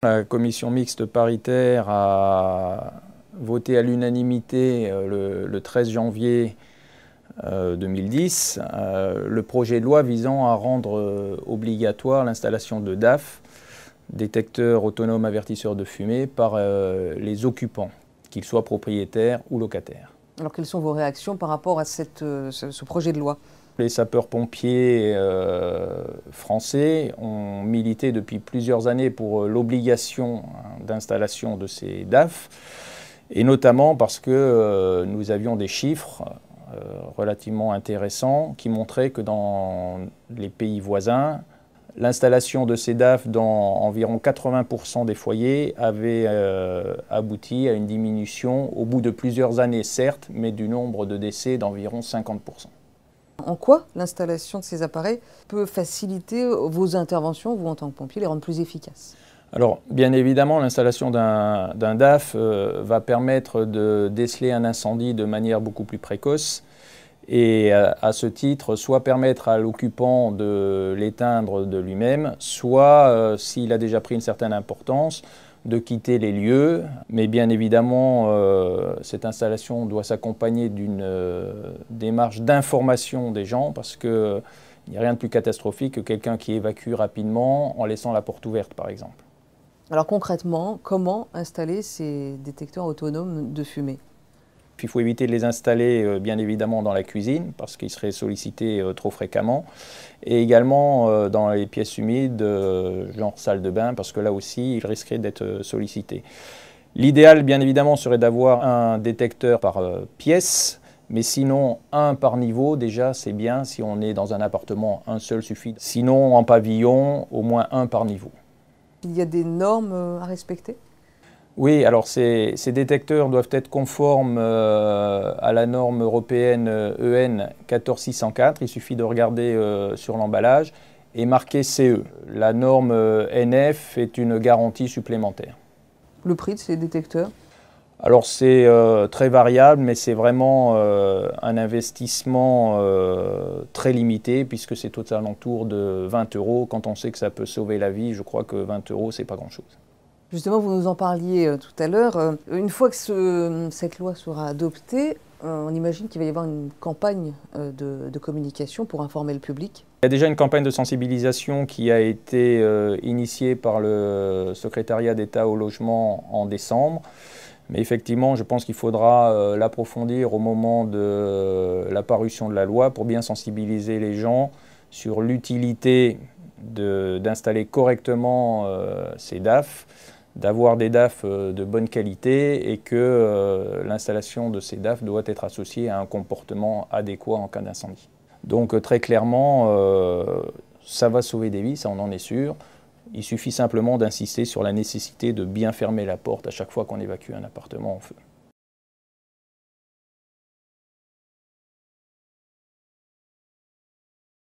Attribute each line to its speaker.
Speaker 1: La commission mixte paritaire a voté à l'unanimité le 13 janvier 2010 le projet de loi visant à rendre obligatoire l'installation de DAF, détecteurs autonomes avertisseurs de fumée, par les occupants, qu'ils soient propriétaires ou locataires.
Speaker 2: Alors quelles sont vos réactions par rapport à ce projet de loi ?
Speaker 1: Les sapeurs-pompiers français ont milité depuis plusieurs années pour l'obligation d'installation de ces DAF, et notamment parce que nous avions des chiffres relativement intéressants qui montraient que dans les pays voisins, l'installation de ces DAF dans environ 80% des foyers avait abouti à une diminution au bout de plusieurs années, certes, mais du nombre de décès d'environ 50%.
Speaker 2: En quoi l'installation de ces appareils peut faciliter vos interventions, vous en tant que pompier, les rendre plus efficaces ?
Speaker 1: Alors, bien évidemment, l'installation d'un DAF va permettre de déceler un incendie de manière beaucoup plus précoce et à ce titre, soit permettre à l'occupant de l'éteindre de lui-même, soit, s'il a déjà pris une certaine importance, de quitter les lieux. Mais bien évidemment, cette installation doit s'accompagner d'une démarche d'information des gens, parce qu'il n'y a rien de plus catastrophique que quelqu'un qui évacue rapidement en laissant la porte ouverte, par exemple.
Speaker 2: Alors concrètement, comment installer ces détecteurs autonomes de fumée ?
Speaker 1: Il faut éviter de les installer bien évidemment dans la cuisine parce qu'ils seraient sollicités trop fréquemment, et également dans les pièces humides, genre salle de bain, parce que là aussi ils risqueraient d'être sollicités. L'idéal bien évidemment serait d'avoir un détecteur par pièce, mais sinon un par niveau déjà c'est bien. Si on est dans un appartement, un seul suffit. Sinon en pavillon, au moins un par niveau.
Speaker 2: Il y a des normes à respecter ?
Speaker 1: Oui, alors ces détecteurs doivent être conformes à la norme européenne EN 14604. Il suffit de regarder sur l'emballage et marquer CE. La norme NF est une garantie supplémentaire.
Speaker 2: Le prix de ces détecteurs ?
Speaker 1: Alors c'est très variable, mais c'est vraiment un investissement très limité, puisque c'est aux alentours de 20 €. Quand on sait que ça peut sauver la vie, je crois que 20 €, c'est pas grand-chose.
Speaker 2: Justement, vous nous en parliez tout à l'heure. Une fois que cette loi sera adoptée, on imagine qu'il va y avoir une campagne de communication pour informer le public.
Speaker 1: Il y a déjà une campagne de sensibilisation qui a été initiée par le secrétariat d'État au logement en décembre. Mais effectivement, je pense qu'il faudra l'approfondir au moment de la parution de la loi pour bien sensibiliser les gens sur l'utilité d'installer correctement ces DAF, d'avoir des DAF de bonne qualité, et que l'installation de ces DAF doit être associée à un comportement adéquat en cas d'incendie. Donc très clairement, ça va sauver des vies, ça on en est sûr. Il suffit simplement d'insister sur la nécessité de bien fermer la porte à chaque fois qu'on évacue un appartement en feu.